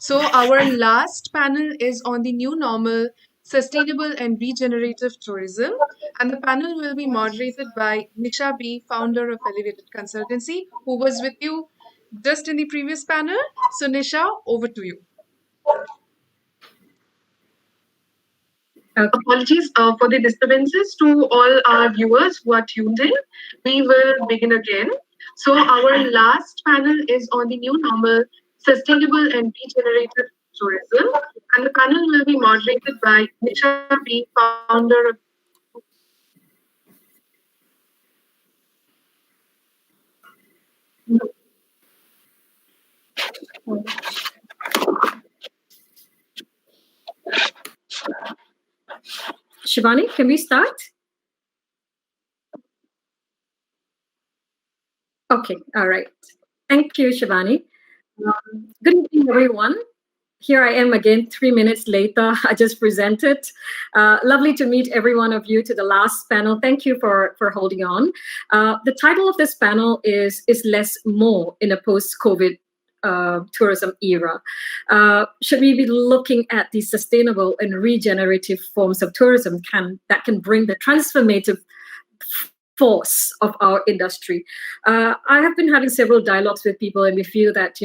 So our last panel is on the new normal, sustainable and regenerative tourism. And the panel will be moderated by Nisha B, founder of Elevated Consultancy, who was with you just in the previous panel. So Nisha, over to you. Apologies for the disturbances to all our viewers who are tuned in. We will begin again. So our last panel is on the new normal, sustainable and regenerative tourism. And the panel will be moderated by Nisha B, founder of Shivani, can we start? Okay, all right. Thank you, Shivani. Good evening, everyone. Here I am again, 3 minutes later. I just presented. Lovely to meet every one of you to the last panel. Thank you for holding on. The title of this panel is Less More in a Post-COVID tourism era. Should we be looking at the sustainable and regenerative forms of tourism that can bring the transformative force of our industry? I have been having several dialogues with people, and we feel that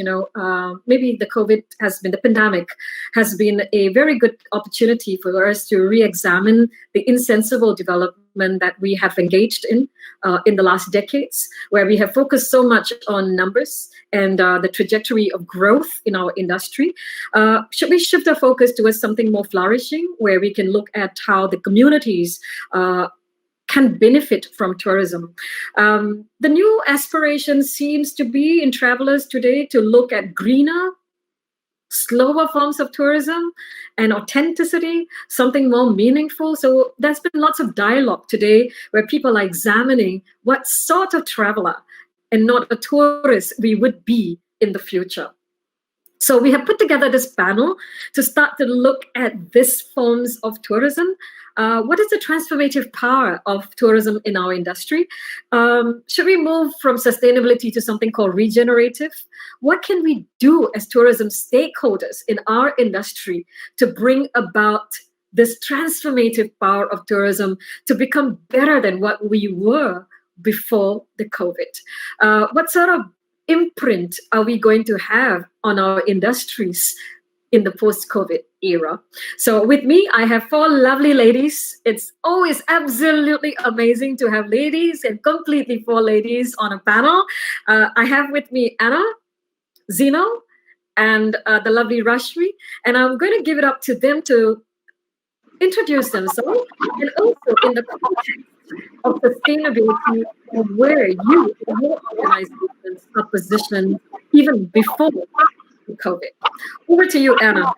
maybe the pandemic has been a very good opportunity for us to re-examine the insensible development that we have engaged in the last decades, where we have focused so much on numbers and the trajectory of growth in our industry. Should we shift our focus towards something more flourishing, where we can look at how the communities can benefit from tourism? The new aspiration seems to be in travelers today to look at greener, slower forms of tourism and authenticity, something more meaningful. So there's been lots of dialogue today where people are examining what sort of traveler and not a tourist we would be in the future. So we have put together this panel to start to look at these forms of tourism. What is the transformative power of tourism in our industry? Should we move from sustainability to something called regenerative? What can we do as tourism stakeholders in our industry to bring about this transformative power of tourism to become better than what we were before the COVID? What sort of imprint are we going to have on our industries in the post-COVID era? So with me, I have 4 lovely ladies. It's always absolutely amazing to have ladies, and completely 4 ladies on a panel. I have with me Anna, Zeno, and the lovely Rashmi. And I'm going to give it up to them to introduce themselves, and also in the context of sustainability and where you and your organizations are positioned even before COVID. Over to you, Anna.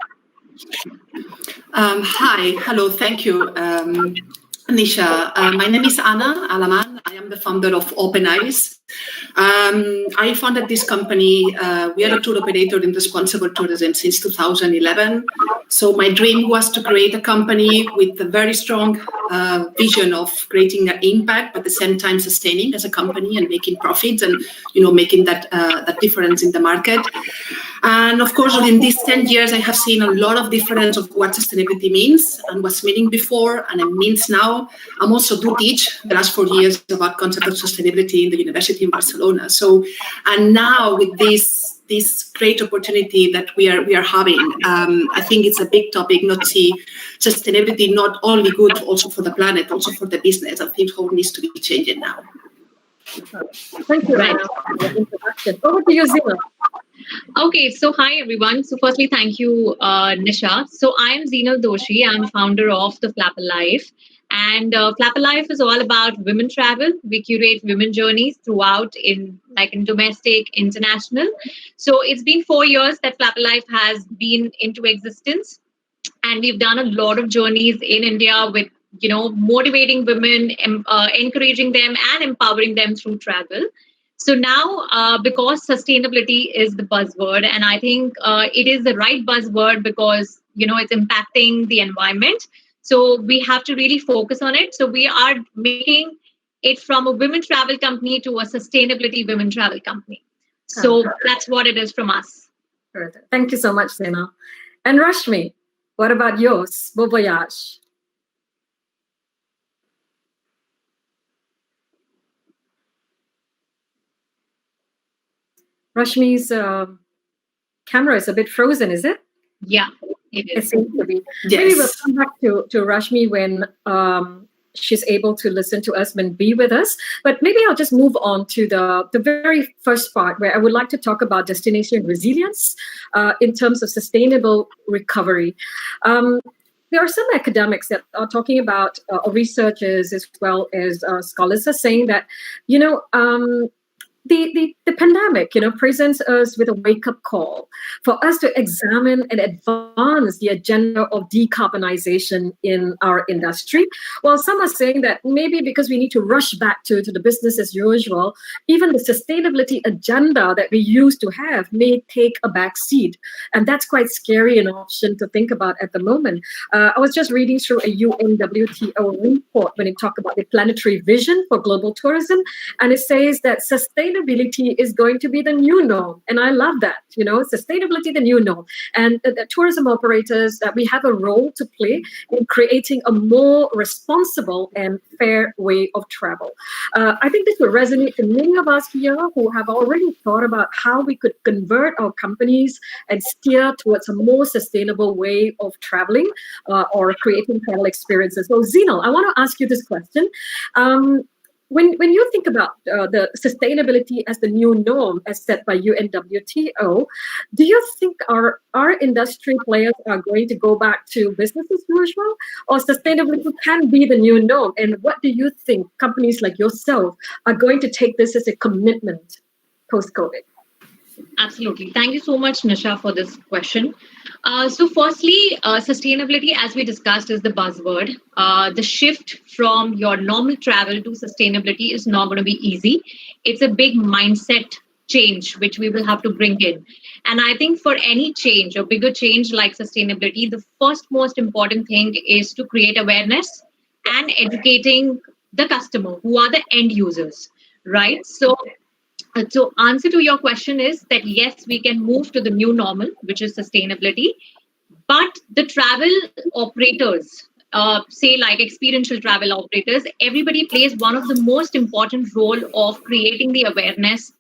Hi, hello, thank you, Nisha. My name is Anna Alaman. I am the founder of Open Eyes. I founded this company. We are a tour operator in responsible tourism since 2011. So my dream was to create a company with a very strong vision of creating an impact, but at the same time sustaining as a company and making profits and making that difference in the market. And of course, in these 10 years, I have seen a lot of difference of what sustainability means and what's meaning before and it means now. I'm also do teach the last 4 years about concept of sustainability in the university in Barcelona. So, and now with this great opportunity that we are having, I think it's a big topic. Not see sustainability not only good also for the planet, also for the business. I think how it needs to be changing now. Thank you, Anna, for the introduction. Over to you, Zina. Okay, so hi everyone. So firstly, thank you, Nisha. So I am Zeenal Doshi. I'm founder of the Flapper Life. And Flapper Life is all about women travel. We curate women journeys throughout in domestic, international. So it's been 4 years that Flapper Life has been into existence. And we've done a lot of journeys in India with, motivating women, encouraging them and empowering them through travel. So now, because sustainability is the buzzword, and I think it is the right buzzword because, it's impacting the environment. So we have to really focus on it. So we are making it from a women travel company to a sustainability women travel company. So that's what it is from us. Thank you so much, Sena. And Rashmi, what about yours? Bon voyage. Rashmi's camera is a bit frozen, is it? Yeah, it It is. seems to be. Yes. Maybe we'll come back to Rashmi when she's able to listen to us and be with us. But maybe I'll just move on to the very first part where I would like to talk about destination resilience in terms of sustainable recovery. There are some academics that are talking about, or researchers as well as scholars are saying that, you know, the pandemic, presents us with a wake-up call for us to examine and advance the agenda of decarbonization in our industry. While some are saying that maybe because we need to rush back to the business as usual, even the sustainability agenda that we used to have may take a back seat. And that's quite scary an option to think about at the moment. I was just reading through a UNWTO report when it talked about the planetary vision for global tourism, and it says that sustainability is going to be the new norm. And I love that, sustainability, the new norm. And the tourism operators, that we have a role to play in creating a more responsible and fair way of travel. I think this will resonate to many of us here who have already thought about how we could convert our companies and steer towards a more sustainable way of traveling or creating travel experiences. So, Zinal, I want to ask you this question. When you think about the sustainability as the new norm as set by UNWTO, do you think our industry players are going to go back to business as usual, or sustainability can be the new norm? And what do you think companies like yourself are going to take this as a commitment post-COVID? Absolutely. Thank you so much, Nisha, for this question. So firstly, sustainability, as we discussed, is the buzzword. The shift from your normal travel to sustainability is not going to be easy. It's a big mindset change, which we will have to bring in. And I think for any change or bigger change like sustainability, the first most important thing is to create awareness and educating the customer, who are the end users, right? So answer to your question is that yes, we can move to the new normal, which is sustainability, but the travel operators, say like experiential travel operators, everybody plays one of the most important role of creating the awareness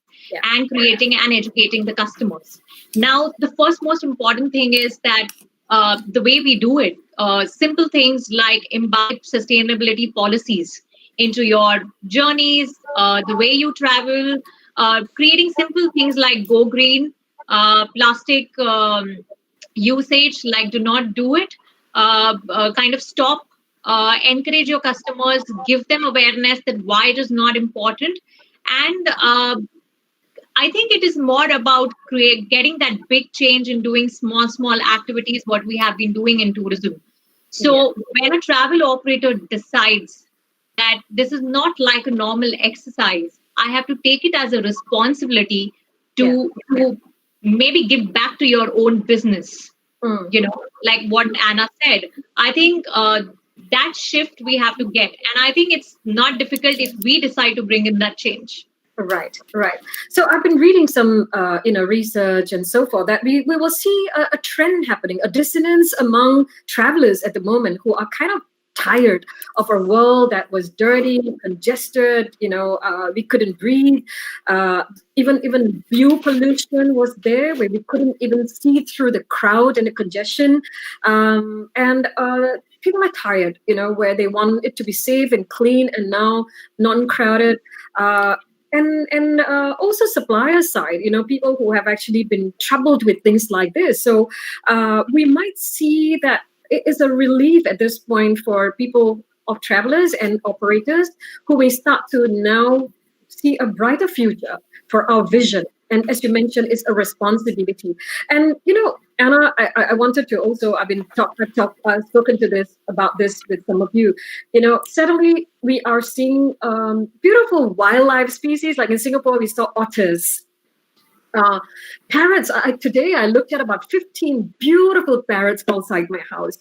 and creating and educating the customers. Now, the first most important thing is that the way we do it, simple things like imbibe sustainability policies into your journeys, the way you travel, creating simple things like go green, plastic usage, like do not do it, kind of stop, encourage your customers, give them awareness that why it is not important. And I think it is more about getting that big change in doing small activities, what we have been doing in tourism. So when a travel operator decides that this is not like a normal exercise, I have to take it as a responsibility to maybe give back to your own business. Like what Anna said, I think that shift we have to get. And I think it's not difficult if we decide to bring in that change. Right. So I've been reading some, research and so forth that we will see a trend happening, a dissonance among travelers at the moment who are kind of tired of a world that was dirty, congested. We couldn't breathe. Even view pollution was there, where we couldn't even see through the crowd and the congestion. And people are tired, where they want it to be safe and clean and now non-crowded. And also supplier side, people who have actually been troubled with things like this. So we might see that it is a relief at this point for people of travelers and operators who may start to now see a brighter future for our vision. And as you mentioned, it's a responsibility. And, Anna, I wanted to also, I've spoken to about this with some of you. Suddenly we are seeing beautiful wildlife species. Like in Singapore, we saw otters. Parrots. Today I looked at about 15 beautiful parrots outside my house,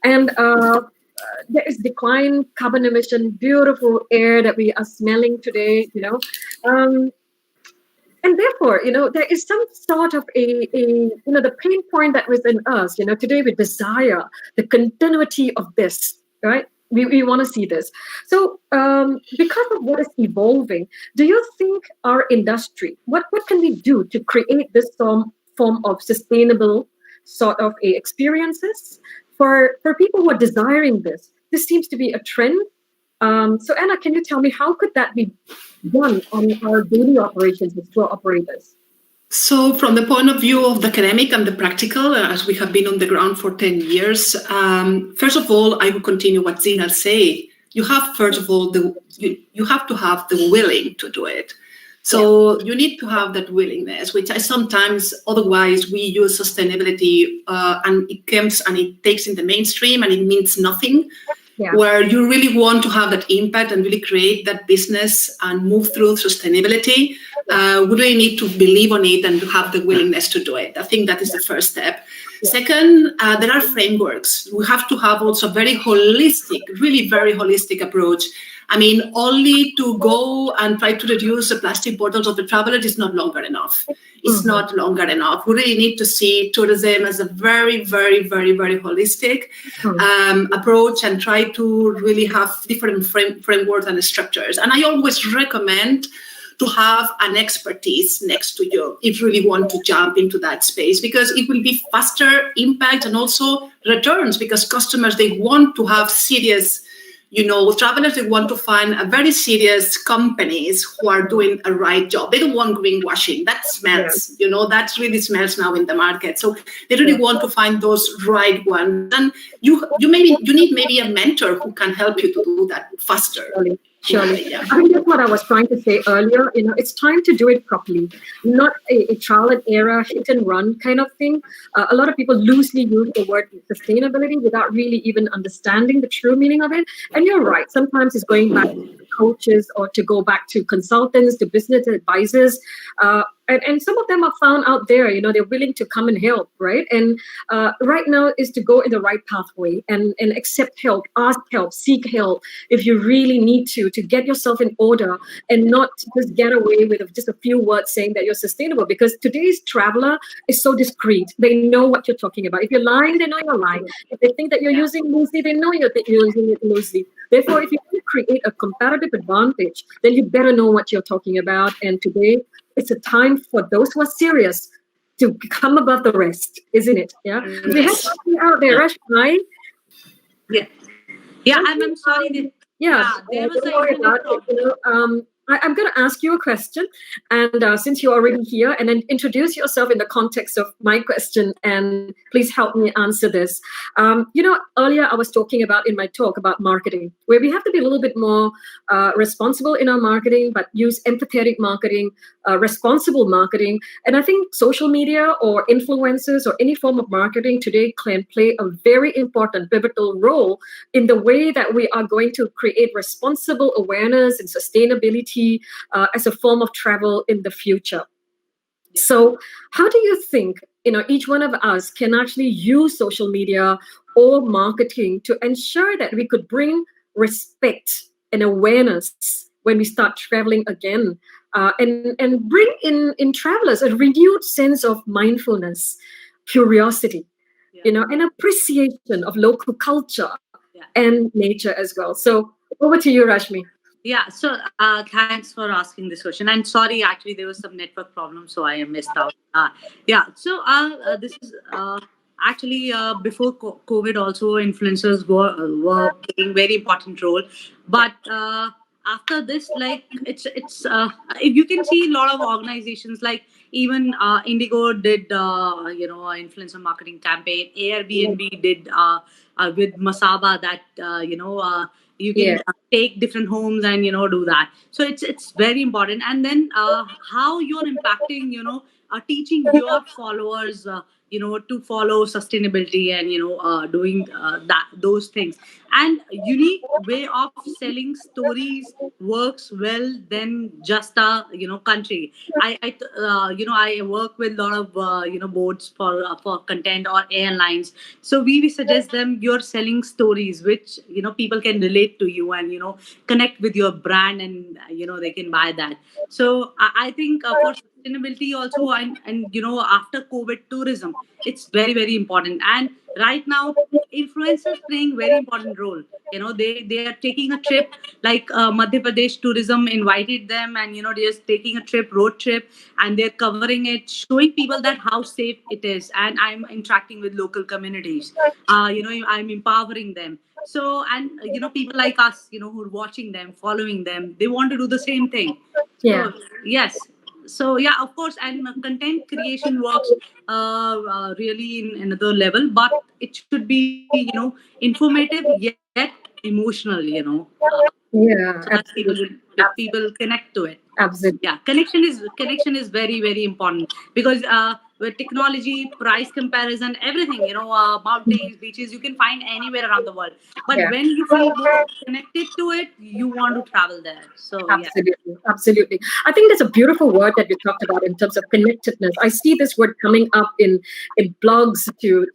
and there is decline, carbon emission, beautiful air that we are smelling today, And therefore, there is some sort of the pain point that was in us. Today we desire the continuity of this, right? We want to see this. So, because of what is evolving, do you think our industry, what can we do to create this form of sustainable sort of experiences for people who are desiring this? This seems to be a trend. So, Anna, can you tell me how could that be done on our daily operations as tour operators? So, from the point of view of the academic and the practical, as we have been on the ground for 10 years, first of all, I will continue what Zina say. You have, first of all, you have to have the willing to do it. So you need to have that willingness, which I sometimes, otherwise we use sustainability and it comes and it takes in the mainstream and it means nothing. Yeah. Where you really want to have that impact and really create that business and move through sustainability, we really need to believe on it and to have the willingness to do it. I think that is the first step. Yeah. Second, there are frameworks. We have to have also a very holistic, really very holistic approach. I mean, only to go and try to reduce the plastic bottles of the traveler is not longer enough. It's not longer enough. We really need to see tourism as a very, very, very, very holistic approach and try to really have different frameworks and structures. And I always recommend to have an expertise next to you if you really want to jump into that space, because it will be faster impact and also returns, because customers, they want to have serious, travelers, they want to find a very serious companies who are doing a right job. They don't want greenwashing. That smells, that really smells now in the market. So they really want to find those right ones. And you need maybe a mentor who can help you to do that faster. Surely. Yeah. I think that's what I was trying to say earlier. It's time to do it properly, not a trial and error, hit and run kind of thing. A lot of people loosely use the word sustainability without really even understanding the true meaning of it. And you're right. Sometimes it's going back to coaches or to go back to consultants, to business advisors. And some of them are found out there, they're willing to come and help, right? And right now is to go in the right pathway and accept help, ask help, seek help if you really need to get yourself in order and not just get away with just a few words saying that you're sustainable, because today's traveler is so discreet. They know what you're talking about. If you're lying, they know you're lying. If they think that you're using loosely, they know you're using it loosely. Therefore, if you want to create a comparative advantage, then you better know what you're talking about. And today, it's a time for those who are serious to come above the rest, isn't it? Yeah. Yes. We have something out there, right? Yeah. Yeah, I'm sorry. There was I'm going to ask you a question, and since you're already here, and then introduce yourself in the context of my question, and please help me answer this. Earlier I was talking about in my talk about marketing, where we have to be a little bit more responsible in our marketing, but use empathetic marketing, responsible marketing. And I think social media or influencers or any form of marketing today can play a very important pivotal role in the way that we are going to create responsible awareness and sustainability as a form of travel in the future. Yeah. So how do you think each one of us can actually use social media or marketing to ensure that we could bring respect and awareness when we start traveling again, and bring in travelers a renewed sense of mindfulness, curiosity, and appreciation of local culture and nature as well. So over to you, Rashmi. Yeah, so thanks for asking this question. And sorry, actually, there was some network problem, so I missed out. This is actually before COVID, also influencers were playing very important role. But after this, like it's you can see a lot of organizations like even Indigo did influencer marketing campaign. Airbnb did with Masaba that you can take different homes and do that. So it's very important. And then how you're impacting teaching your followers to follow sustainability and doing those things. And unique way of selling stories works well than just a country. I work with a lot of boards for content or airlines. So we suggest them you're selling stories which people can relate to you and connect with your brand, and they can buy that. So I think for sustainability also, and after COVID tourism, it's very, very important. And right now, influencers playing very important role. They are taking a trip, like Madhya Pradesh tourism invited them, and they're just taking a trip, road trip, and they're covering it, showing people that how safe it is. And I'm interacting with local communities. I'm empowering them. So, and people like us, who are watching them, following them, they want to do the same thing. Yeah. So yes. So yeah, of course, and content creation works really in another level, but it should be informative yet emotional. Yeah, So that absolutely. people connect to it. Absolutely. Yeah, connection is very, very important, because with technology, price comparison, everything, mountains, beaches, you can find anywhere around the world, but Yeah. when you feel more connected to it, you want to travel there. So yeah. Absolutely, absolutely. I think that's a beautiful word that you talked about in terms of connectedness. I see this word coming up in blogs, to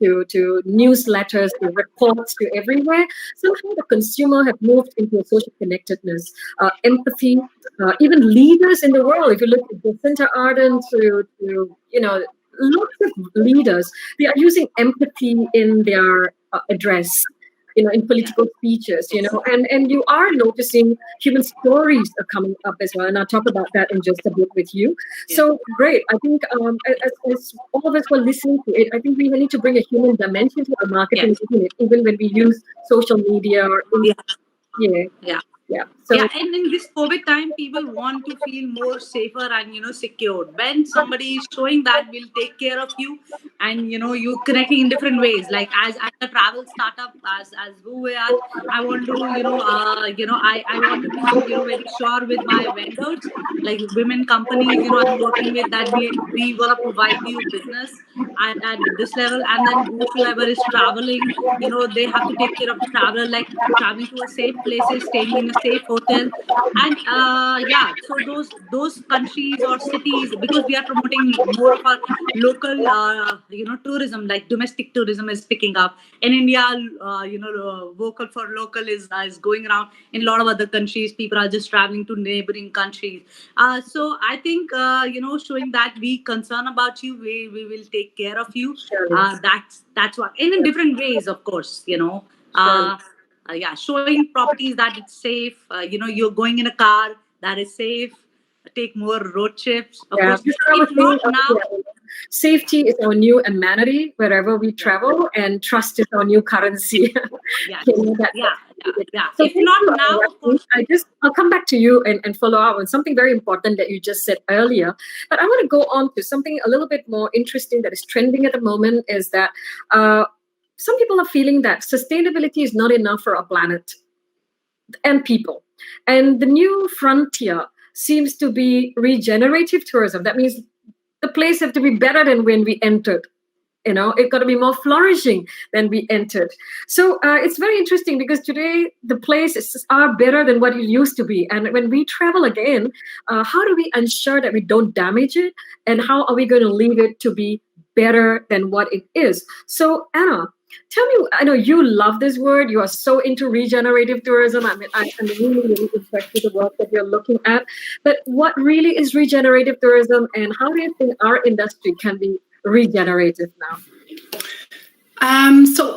newsletters, to reports, to everywhere. Somehow the consumer have moved into a social connectedness, empathy. Even leaders in the world, if you look at Jacinta Ardern, to lots of leaders, they are using empathy in their address, in political speeches, and you are noticing human stories are coming up as well. And I'll talk about that in just a bit with you. So great. I think as all of us were listening to it, I think we need to bring a human dimension to our marketing, Yes. isn't it? Even when we use social media or Yeah. yeah. Yeah. So Yeah, and in this COVID time, people want to feel more safer and secured. When somebody is showing that we'll take care of you, and you connecting in different ways. Like as a travel startup, as who we are, I want to I want to be very sure with my vendors, like women companies. I'm working with that. We gonna provide you business at this level, and then whosoever is traveling, they have to take care of the traveler, like traveling to a safe places, staying in a safe hotel. And yeah, so those countries or cities, because we are promoting more of our local tourism, like domestic tourism is picking up in India. Vocal for local is going around. In a lot of other countries, people are just traveling to neighboring countries. So I think showing that we concern about you, we will take care of you. That's what, and in different ways, of course. Yeah, showing properties that it's safe. You're going in a car that is safe. Take more road trips. Of course, if not now. Safety is our new amenity wherever we travel, and trust is our new currency. Yeah. So If not now, of course. I'll come back to you and follow up on something very important that you just said earlier. But I want to go on to something a little bit more interesting that is trending at the moment, is that some people are feeling that sustainability is not enough for our planet and people. And the new frontier seems to be regenerative tourism. That means the place have to be better than when we entered. It got to be more flourishing than we entered. So it's very interesting, because today the places are better than what it used to be. And when we travel again, how do we ensure that we don't damage it? And how are we going to leave it to be better than what it is? So Anna, tell me, I know you love this word. You are so into regenerative tourism. I mean, I'm really, really impressed with the work that you're looking at. But what really is regenerative tourism, and how do you think our industry can be regenerative now?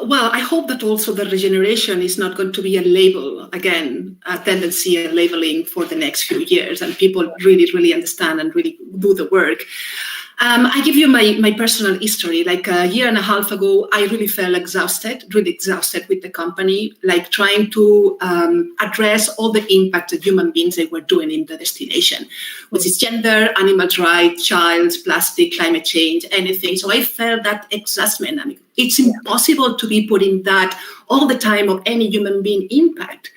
Well, I hope that also the regeneration is not going to be a label again, a tendency, a labeling for the next few years, and people really, really understand and really do the work. I give you my personal history. Like a year and a half ago, I really felt really exhausted with the company, like trying to address all the impact that human beings they were doing in the destination, which is gender, animal rights, child, plastic, climate change, anything. So I felt that exhaustion. I mean, it's impossible to be putting that all the time on any human being impact.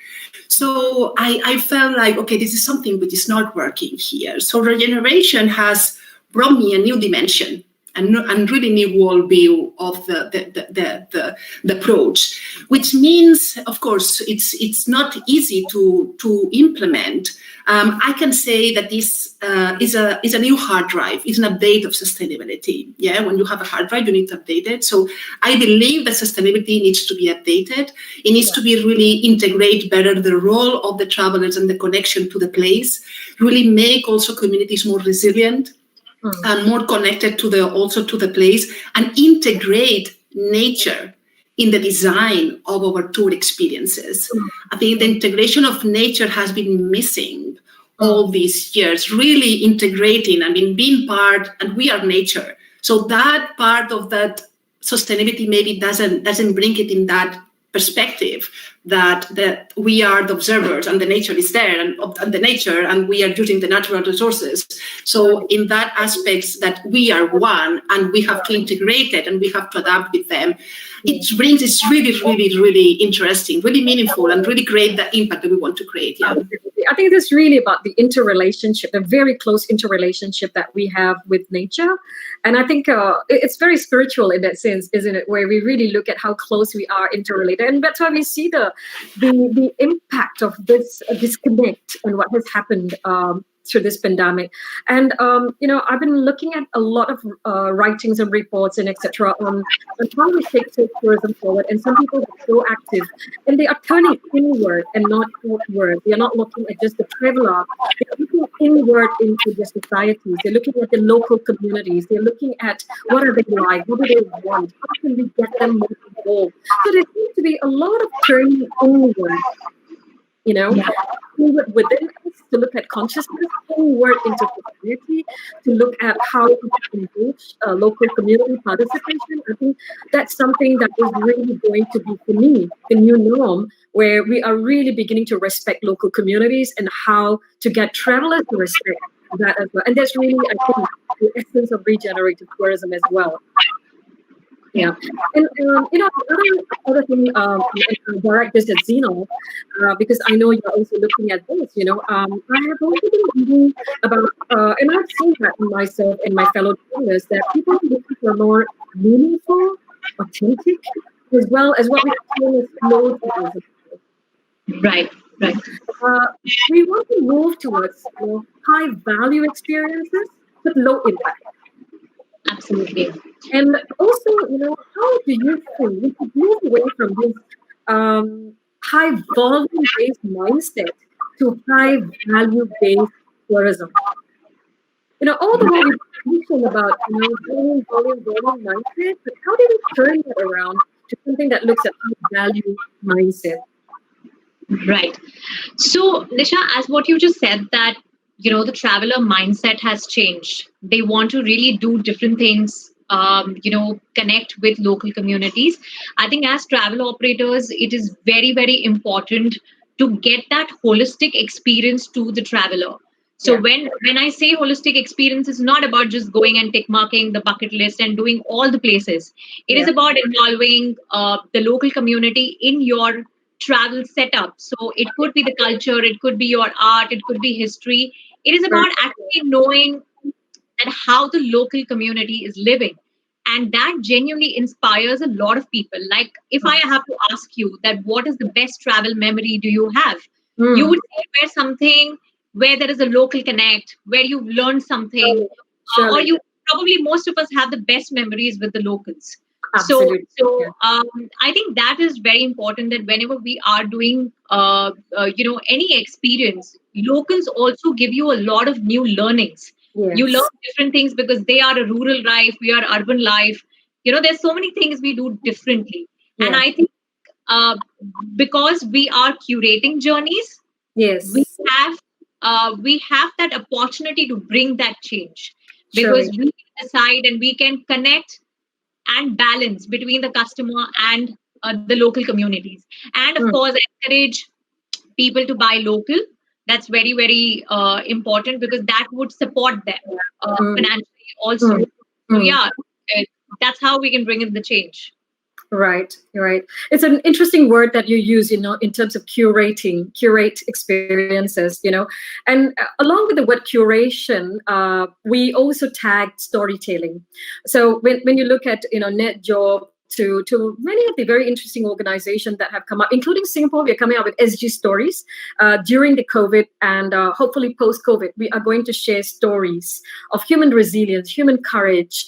So I felt like, okay, this is something which is not working here. So regeneration has brought me a new dimension and really new worldview of the approach, which means, of course, it's not easy to implement. I can say that this is a new hard drive. It's an update of sustainability. Yeah, when you have a hard drive, you need to update it. So I believe that sustainability needs to be updated. It needs to be really integrate better the role of the travelers and the connection to the place. Really make also communities more resilient. and more connected to the place, and integrate nature in the design of our tour experiences. I think the integration of nature has been missing all these years, really integrating, being part, and we are nature. So that part of that sustainability maybe doesn't bring it in that perspective that we are the observers and the nature is there and the nature, and we are using the natural resources. So in that aspects that we are one and we have to integrate it and we have to adapt with them, it's really, really, really interesting, really meaningful, and really create the impact that we want to create. Yeah. I think it's really about the interrelationship, the very close interrelationship that we have with nature. And I think it's very spiritual in that sense, isn't it? Where we really look at how close we are interrelated. And that's why we see the impact of this disconnect and what has happened through this pandemic. And, I've been looking at a lot of writings and reports and etc. on how we take tourism forward. And some people are so active and they are turning inward and not outward. They are not looking at just the traveler. They're looking inward into the societies. They're looking at the local communities. They're looking at what are they like? What do they want? How can we get them more involved? So there seems to be a lot of turning inward. Inward within us, to look at consciousness, inward into society, to look at how we can engage local community participation. I think that's something that is really going to be, for me, the new norm, where we are really beginning to respect local communities and how to get travelers to respect that as well. And that's really, I think, the essence of regenerative tourism as well. Yeah, and other thing, direct this at Zeno, because I know you're also looking at this. I have also been reading about, and I've seen that in myself and my fellow travelers, that people are looking for more meaningful, authentic, as well as what we call as slow tourism. Right. We want to move towards high value experiences but low impact. Absolutely. And also, how do you think we could move away from this high volume-based mindset to high value-based tourism? All the way we mentioned about volume mindset, but how do we turn that around to something that looks at high value mindset? Right. So, Nisha, as what you just said, that the traveler mindset has changed. They want to really do different things, connect with local communities. I think as travel operators, it is very, very important to get that holistic experience to the traveler. So when I say holistic experience, it's not about just going and tick marking the bucket list and doing all the places. It is about involving the local community in your travel setup. So it could be the culture, it could be your art, it could be history. It is about actually knowing that how the local community is living. And that genuinely inspires a lot of people. Like if I have to ask you that what is the best travel memory do you have? You would say where something where there is a local connect, where you've learned something, or you probably most of us have the best memories with the locals. Absolutely. So I think that is very important, that whenever we are doing, any experience, locals also give you a lot of new learnings. Yes. You learn different things because they are a rural life, we are urban life. There's so many things we do differently. Yeah. And I think because we are curating journeys, yes, we have that opportunity to bring that change, because we can decide and we can connect and balance between the customer and the local communities. And of course, encourage people to buy local. That's very, very important, because that would support them financially also. So that's how we can bring in the change. Right. It's an interesting word that you use, in terms of curate experiences, and along with the word curation, we also tag storytelling. So when you look at, NetJob, to many of the very interesting organizations that have come up, including Singapore, we're coming up with SG stories during the COVID, and hopefully post-COVID, we are going to share stories of human resilience, human courage,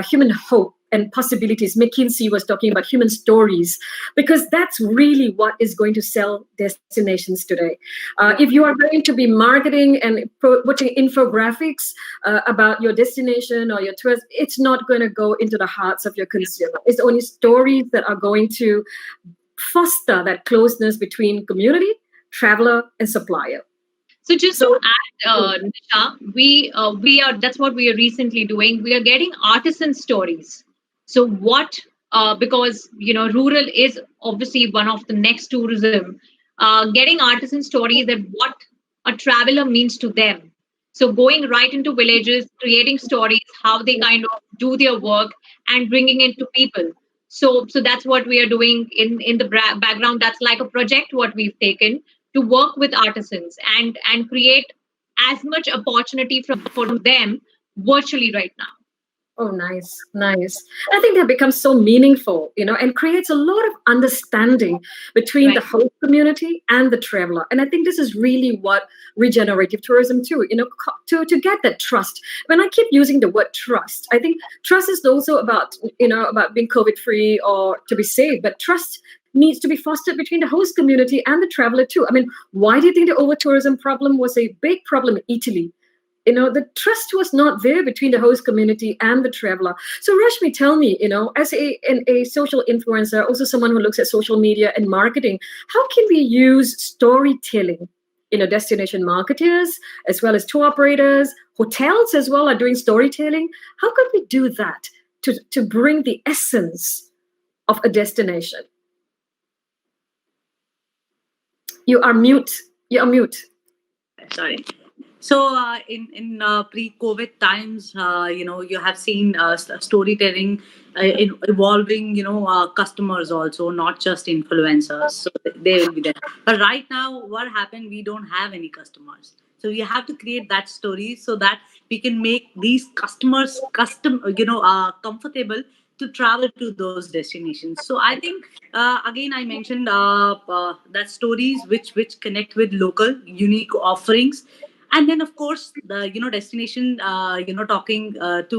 human hope, and possibilities. McKinsey was talking about human stories, because that's really what is going to sell destinations today. If you are going to be marketing and putting infographics about your destination or your tours, it's not going to go into the hearts of your consumer. It's only stories that are going to foster that closeness between community, traveler, and supplier. So just to add, Nisha, we are that's what we are recently doing. We are getting artisan stories. So what? Because rural is obviously one of the next tourism. Getting artisan stories that what a traveler means to them. So going right into villages, creating stories, how they kind of do their work, and bringing it to people. So that's what we are doing in the background. That's like a project what we've taken to work with artisans and create as much opportunity for them virtually right now. Oh, nice, nice. I think that becomes so meaningful, and creates a lot of understanding between the Right. host community and the traveler. And I think this is really what regenerative tourism too, to get that trust. When I keep using the word trust, I think trust is also about being COVID free or to be safe, but trust needs to be fostered between the host community and the traveler too. I mean, why do you think the over tourism problem was a big problem in Italy? The trust was not there between the host community and the traveler. So Rashmi, tell me, as a social influencer, also someone who looks at social media and marketing, how can we use storytelling? Destination marketers, as well as tour operators, hotels as well are doing storytelling. How could we do that to bring the essence of a destination? You are mute. You are mute. Sorry. So in pre-COVID times, you have seen storytelling evolving. Customers also, not just influencers. So they will be there. But right now, what happened? We don't have any customers. So we have to create that story so that we can make these customers comfortable to travel to those destinations. So I think again I mentioned that stories which connect with local unique offerings, and then of course the destination talking to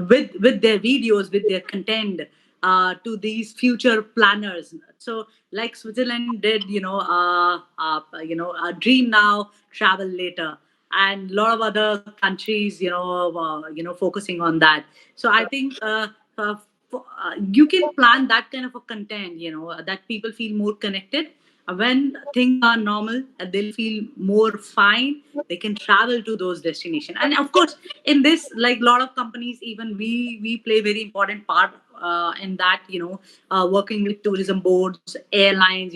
with their videos, with their content to these future planners. So like Switzerland did, dream now, travel later, and a lot of other countries, focusing on that. So I think you can plan that kind of a content, that people feel more connected. When things are normal, they'll feel more fine. They can travel to those destinations, and of course, in this, like a lot of companies, even we play very important part in that. Working with tourism boards, airlines,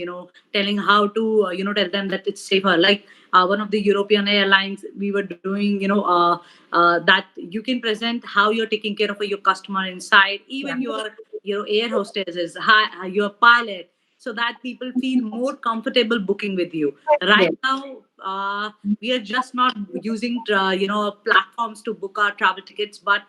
telling how to tell them that it's safer. Like one of the European airlines, we were doing, that you can present how you're taking care of your customer inside, even your air hostesses, your pilot, so that people feel more comfortable booking with you. Right now, we are just not using platforms to book our travel tickets, but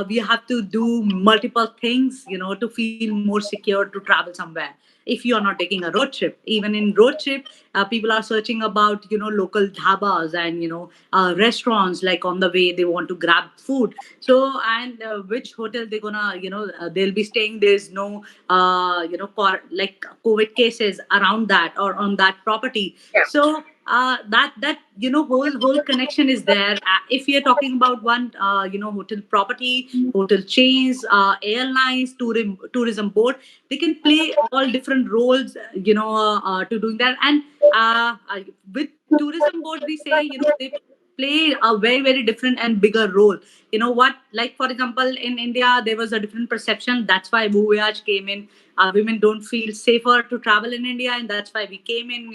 we have to do multiple things, to feel more secure to travel somewhere. If you are not taking a road trip, even in road trip, people are searching about local dhabas and restaurants, like on the way they want to grab food. So and which hotel they're gonna they'll be staying. There's no like COVID cases around that or on that property. So that whole connection is there. If we are talking about one hotel property, hotel chains, airlines, tourism board, they can play all different roles to doing that. And with tourism board, we say they play a very very different and bigger role. What, like for example, in India there was a different perception. That's why Voyage came in. Women don't feel safer to travel in India, and that's why we came in,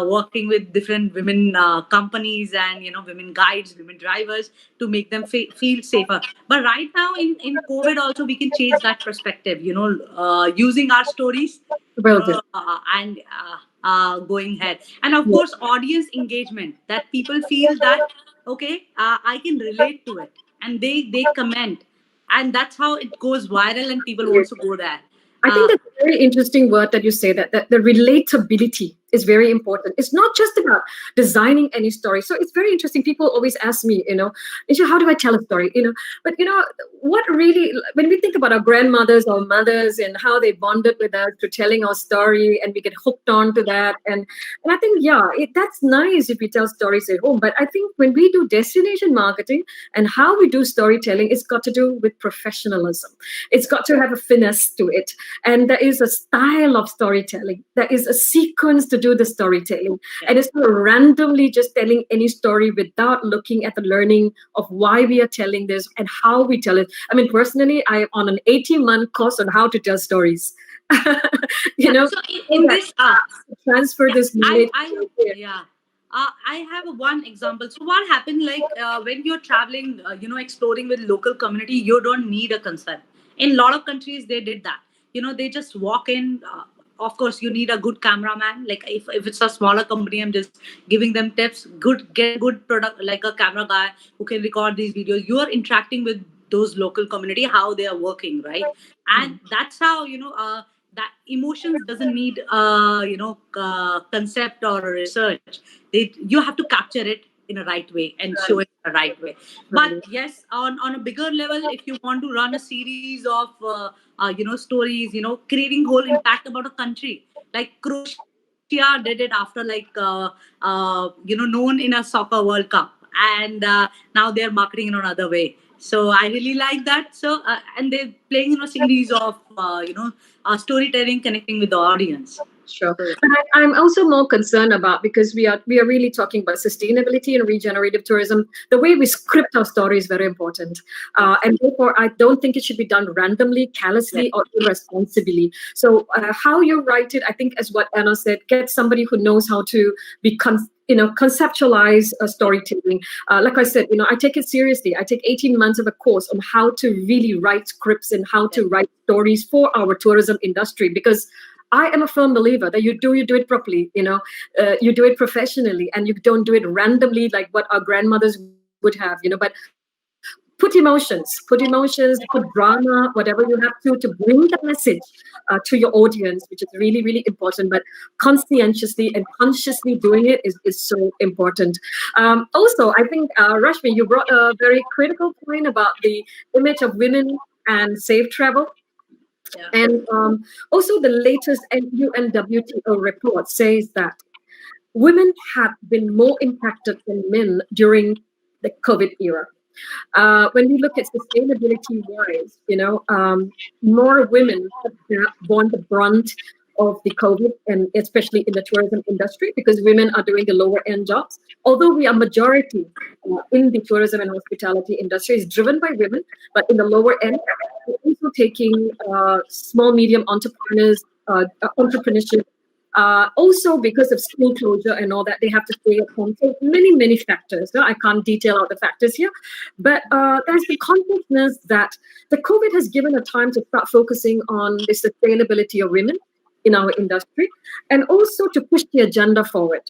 working with different women companies and women guides, women drivers, to make them feel safer. But right now in COVID also, we can change that perspective, using our stories, and going ahead. And of course, audience engagement, that people feel that okay, I can relate to it, and they comment, and that's how it goes viral and people wants to go there. I think that's a very interesting word that you say, that the relatability. is very important. It's not just about designing any story. So it's very interesting. People always ask me, Isha, how do I tell a story? But what really, when we think about our grandmothers or mothers and how they bonded with us to telling our story, and we get hooked on to that. And I think, that's nice if we tell stories at home. But I think when we do destination marketing and how we do storytelling, it's got to do with professionalism. It's got to have a finesse to it. And there is a style of storytelling. There is a sequence to do the storytelling. And it's not randomly just telling any story without looking at the learning of why we are telling this and how we tell it. I mean, personally, I am on an 18-month course on how to tell stories. So in this, transfer this knowledge. I have one example. So what happened, like when you're traveling, exploring with local community, you don't need a consent. In a lot of countries, they did that. They just walk in. Of course, you need a good cameraman. Like if it's a smaller company, I'm just giving them tips. Get good product, like a camera guy who can record these videos. You are interacting with those local community, how they are working, right? And that's how, that emotions doesn't need concept or research. You have to capture it in a right way and show it in a right way. But yes, on a bigger level, if you want to run a series of stories, creating whole impact about a country, like Croatia did it after known in a soccer World Cup, and now they're marketing in another way. So I really like that. So and they're playing a series of storytelling, connecting with the audience. Sure. But I'm also more concerned about, because we are really talking about sustainability and regenerative tourism. The way we script our story is very important. And therefore, I don't think it should be done randomly, callously, or irresponsibly. So how you write it, I think, as what Anna said, get somebody who knows how to be conceptualize storytelling. Like I said, I take it seriously. I take 18 months of a course on how to really write scripts and how to write stories for our tourism industry, because I am a firm believer that you do it properly, you do it professionally, and you don't do it randomly like what our grandmothers would have, but put emotions, put drama, whatever you have to bring the message to your audience, which is really, really important. But conscientiously and consciously doing it is so important. Also, I think, Rashmi, you brought a very critical point about the image of women and safe travel. Yeah. And also the latest UNWTO report says that women have been more impacted than men during the COVID era. When we look at sustainability-wise, more women have borne the brunt of the COVID, and especially in the tourism industry, because women are doing the lower end jobs. Although we are majority in the tourism and hospitality industry is driven by women, but in the lower end, we're also taking small, medium entrepreneurs, entrepreneurship. Also, because of school closure and all that, they have to stay at home. So many, many factors. No? I can't detail out the factors here, but there's the consciousness that the COVID has given a time to start focusing on the sustainability of women in our industry, and also to push the agenda forward.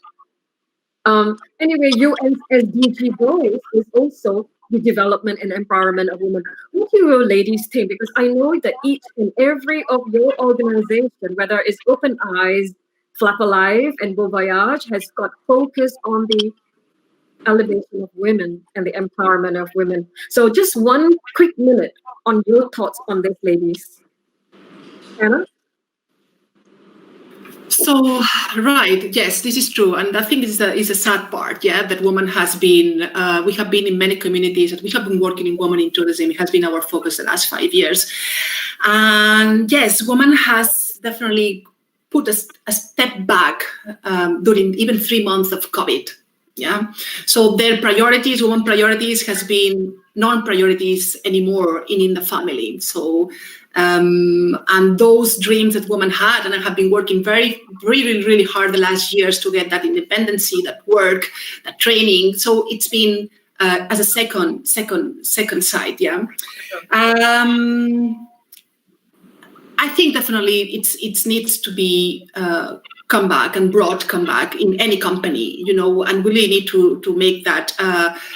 Anyway, UN's SDG goals is also the development and empowerment of women. What do you ladies think? Because I know that each and every of your organization, whether it's Open Eyes, Flap Alive, and Beau Voyage, has got focus on the elevation of women and the empowerment of women. So just one quick minute on your thoughts on this, ladies. Anna? So, right, yes, this is true. And I think it's a sad part, that woman has been, we have been in many communities, we have been working in women in tourism. It has been our focus the last 5 years. And yes, woman has definitely put a step back during even 3 months of COVID. Yeah. So their priorities, women priorities, has been non-priorities anymore in the family. So, and those dreams that women had, and I have been working really hard the last years to get that independency, that work, that training. So it's been as a second side. Yeah. I think definitely it needs to be come back in any company, and we really need to make that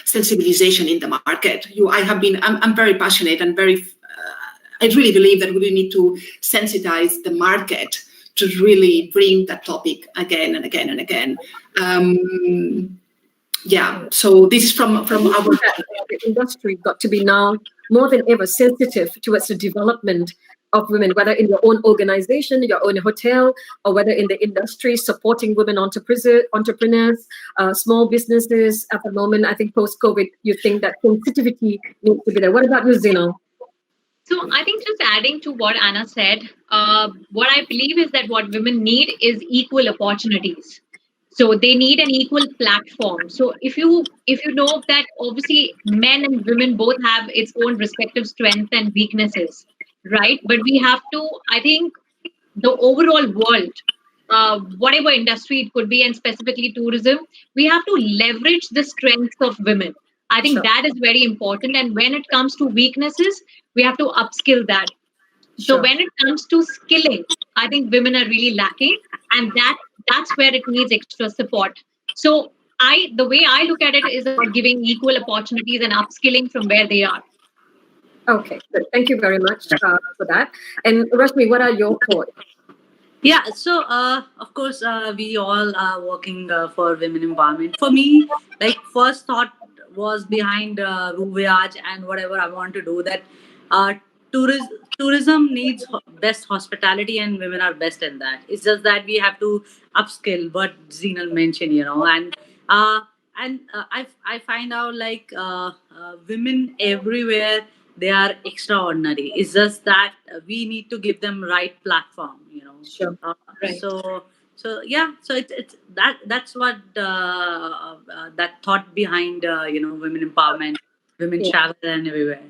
sensibilization in the market. I'm very passionate and I really believe that we really need to sensitize the market to really bring that topic again and again and again. So this is from our the industry got to be now more than ever sensitive towards the development of women, whether in your own organization, your own hotel, or whether in the industry supporting women entrepreneurs, small businesses. At the moment, I think post-COVID, you think that sensitivity needs to be there. What about you, Zeno? So I think just adding to what Anna said, what I believe is that what women need is equal opportunities. So they need an equal platform. So if you know that obviously men and women both have its own respective strengths and weaknesses, right? But we have to, I think, the overall world, whatever industry it could be, and specifically tourism, we have to leverage the strengths of women. I think that is very important. And when it comes to weaknesses, we have to upskill that. So when it comes to skilling, I think women are really lacking, and that's where it needs extra support. So the way I look at it is about giving equal opportunities and upskilling from where they are. Okay, good. Thank you very much for that. And Rashmi, what are your thoughts? Yeah, so of course, we all are working for women empowerment. For me, like first thought was behind Voyage and whatever I want to do, that uh, tourism needs best hospitality and women are best in that. It's just that we have to upskill what Zinal mentioned, I find out like women everywhere, they are extraordinary. It's just that we need to give them right platform. Sure. Right. So yeah, so it's that's what that thought behind women empowerment, women travel and everywhere.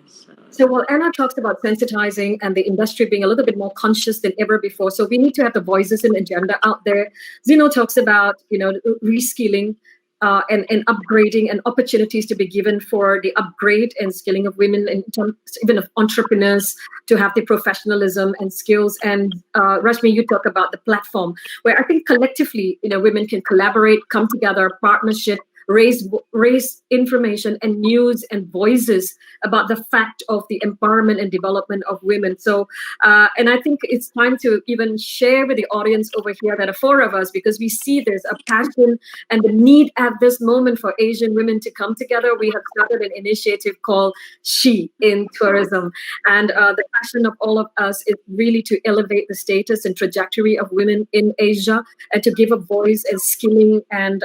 So while Anna talks about sensitizing and the industry being a little bit more conscious than ever before, so we need to have the voices and agenda out there. Zeno talks about reskilling and upgrading and opportunities to be given for the upgrade and skilling of women, in terms even of entrepreneurs, to have the professionalism and skills. And Rashmi, you talk about the platform where I think collectively, women can collaborate, come together, partnership, raise information and news and voices about the fact of the empowerment and development of women. So, and I think it's time to even share with the audience over here that are four of us, because we see there's a passion and the need at this moment for Asian women to come together. We have started an initiative called She in Tourism. And the passion of all of us is really to elevate the status and trajectory of women in Asia and to give a voice and skilling and,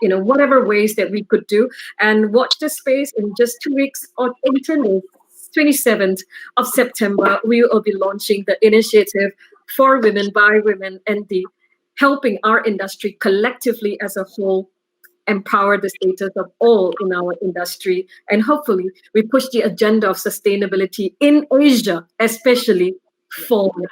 whatever ways that we could do. And watch this space in just 2 weeks or in 10 days, 27th of September, we will be launching the initiative for women, by women, and the helping our industry collectively as a whole empower the status of all in our industry. And hopefully we push the agenda of sustainability in Asia, especially forward.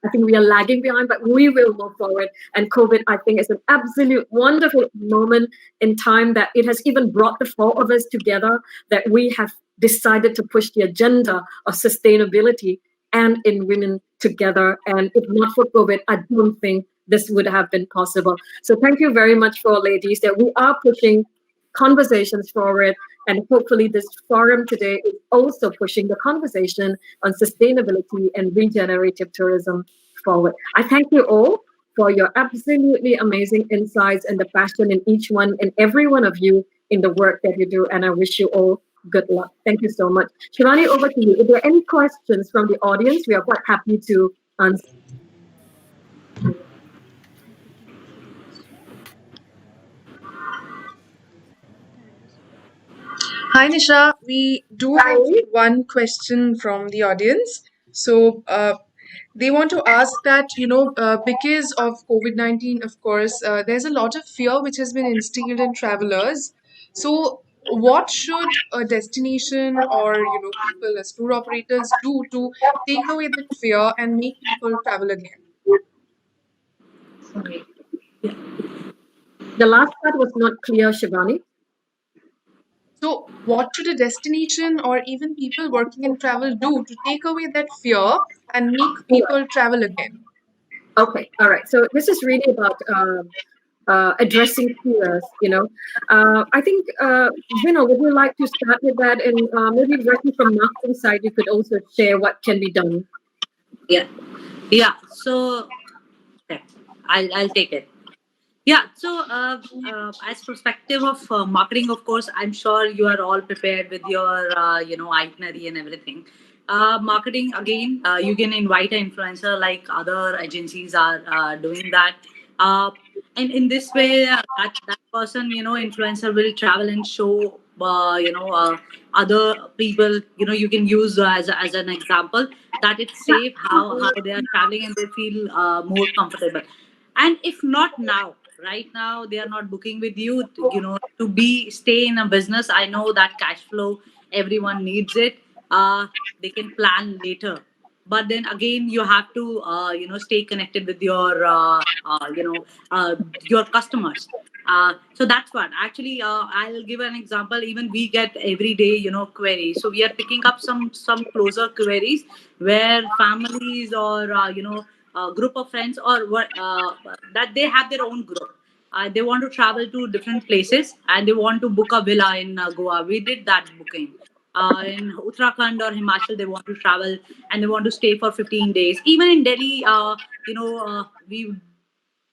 I think we are lagging behind, but we will move forward. And COVID, I think, is an absolute wonderful moment in time that it has even brought the four of us together, that we have decided to push the agenda of sustainability and in women together. And if not for COVID, I don't think this would have been possible. So thank you very much for ladies, that we are pushing conversations forward. And hopefully this forum today is also pushing the conversation on sustainability and regenerative tourism forward. I thank you all for your absolutely amazing insights and the passion in each one and every one of you in the work that you do. And I wish you all good luck. Thank you so much. Shivani, over to you. If there are any questions from the audience, we are quite happy to answer. Hi, Nisha. We do have one question from the audience. So, they want to ask that, because of COVID-19, of course, there's a lot of fear which has been instilled in travelers. So, what should a destination or, people as tour operators do to take away that fear and make people travel again? Sorry. The last part was not clear, Shivani. So, what should a destination or even people working in travel do to take away that fear and make people travel again? Okay, all right. So this is really about addressing fears. I think would you like to start with that, and maybe working from marketing side, you could also share what can be done. Yeah. So I'll take it. Yeah. So, as perspective of marketing, of course, I'm sure you are all prepared with your, itinerary and everything. Marketing again, you can invite an influencer like other agencies are doing that. Uh, and in this way, that person, influencer will travel and show, other people. You can use as an example that it's safe how they are traveling and they feel more comfortable. And if not now, right now they are not booking with you, to be stay in a business. I know that cash flow, everyone needs it. They can plan later, but then again you have to stay connected with your customers. So that's what actually, I'll give an example. Even we get every day queries, so we are picking up some closer queries where families or group of friends or what, that they have their own group. They want to travel to different places and they want to book a villa in Goa. We did that booking. In Uttarakhand or Himachal, they want to travel and they want to stay for 15 days. Even in Delhi, we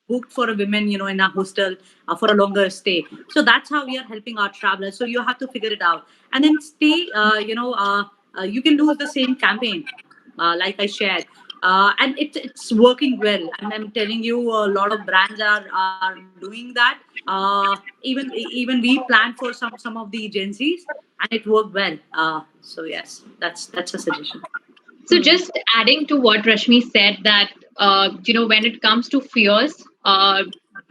booked for a women, in a hostel for a longer stay. So that's how we are helping our travelers. So you have to figure it out and then stay. You can do the same campaign, like I shared. And it's working well. And I'm telling you, a lot of brands are doing that. Even we planned for some of the agencies, and it worked well. So yes, that's a suggestion. So just adding to what Rashmi said, that when it comes to fears,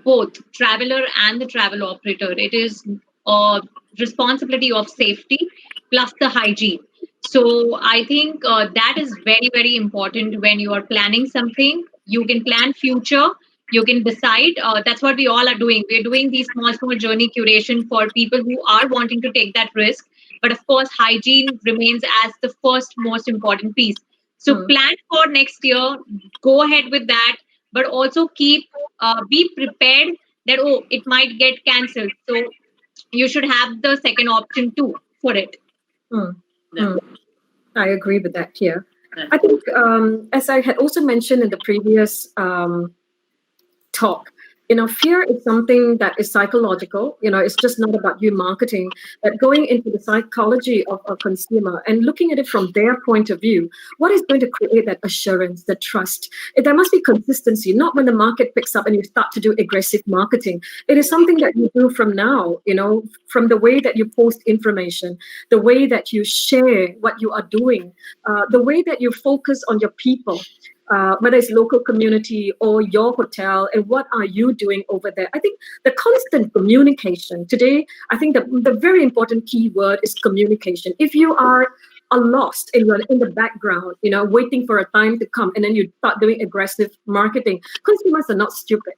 both traveler and the travel operator, it is a responsibility of safety plus the hygiene. So I think that is very very important when you are planning something. You can plan future. You can decide. That's what we all are doing. We are doing these small journey curation for people who are wanting to take that risk. But of course, hygiene remains as the first most important piece. So plan for next year, go ahead with that, but also be prepared that it might get cancelled. So you should have the second option too for it. Yeah. I agree with that here. Yeah. I think, as I had also mentioned in the previous talk, fear is something that is psychological. It's just not about you marketing, but going into the psychology of a consumer and looking at it from their point of view. What is going to create that assurance, the trust? There must be consistency, not when the market picks up and you start to do aggressive marketing. It is something that you do from now, from the way that you post information, the way that you share what you are doing, the way that you focus on your people. Whether it's local community or your hotel, and what are you doing over there? I think the constant communication today, I think the very important key word is communication. If you are lost and you're in the background, waiting for a time to come, and then you start doing aggressive marketing, consumers are not stupid.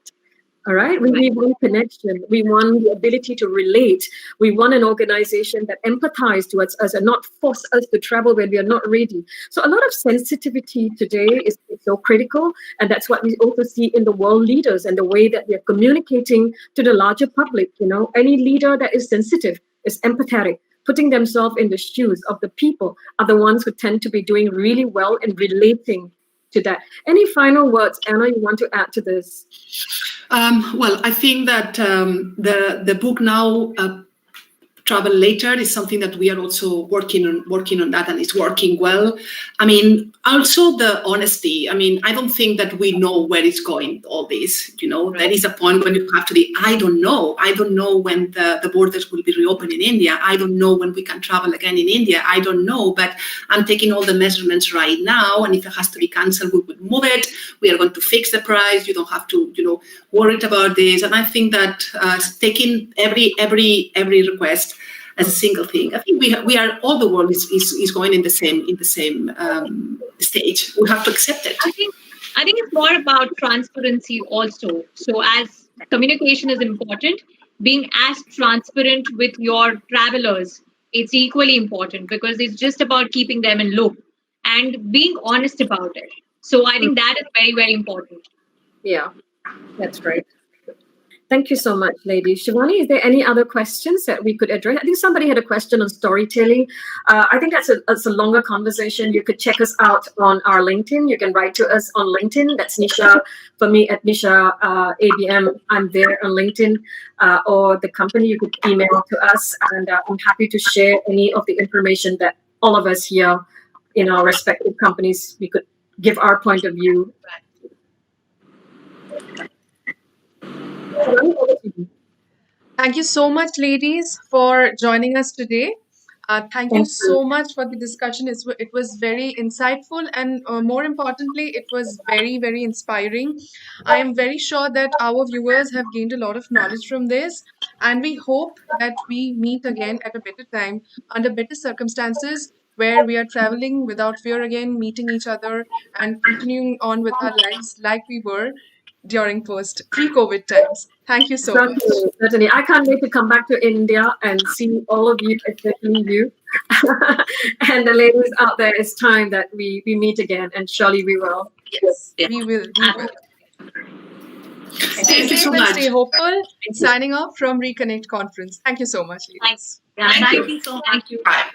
All right. We want connection. We want the ability to relate. We want an organization that empathizes towards us and not force us to travel when we are not ready. So a lot of sensitivity today is so critical. And that's what we also see in the world leaders and the way that they're communicating to the larger public. Any leader that is sensitive, is empathetic, putting themselves in the shoes of the people, are the ones who tend to be doing really well and relating to that. Any final words, Anna, you want to add to this? Well, I think that the book now, Travel Later, is something that we are also working on that, and it's working well. I mean, also the honesty. I mean, I don't think that we know where it's going, all this. There is a point when you have to be, I don't know when the borders will be reopened in India. I don't know when we can travel again in India. I don't know, but I'm taking all the measurements right now, and if it has to be cancelled, we will move it. We are going to fix the price. You don't have to, worried about this. And I think that taking every request as a single thing, I think we are, all the world is going in the same stage. We have to accept it. I think it's more about transparency also. So as communication is important, being as transparent with your travelers, it's equally important, because it's just about keeping them in loop and being honest about it. So I think that is very very important. Yeah, that's right. Thank you so much, ladies. Shivani, is there any other questions that we could address? I think somebody had a question on storytelling. I think that's a longer conversation. You could check us out on our LinkedIn. You can write to us on LinkedIn. That's Nisha, for me, at Nisha ABM. I'm there on LinkedIn. Or the company, you could email to us. And I'm happy to share any of the information that all of us here in our respective companies, we could give our point of view. Thank you so much, ladies, for joining us today. Thank you so much for the discussion. It was very insightful, and more importantly, it was very, very inspiring. I am very sure that our viewers have gained a lot of knowledge from this, and we hope that we meet again at a better time, under better circumstances, where we are traveling without fear again, meeting each other, and continuing on with our lives like we were during pre-COVID times. Thank you so much. Certainly. I can't wait to come back to India and see all of you, especially you. And the ladies out there, it's time that we meet again, and surely we will. Yes, we will. We will. Thank you so and much. Stay hopeful. Signing off from Reconnect Conference. Thank you so much, ladies. Yeah, thank you so much. Thank you. Bye.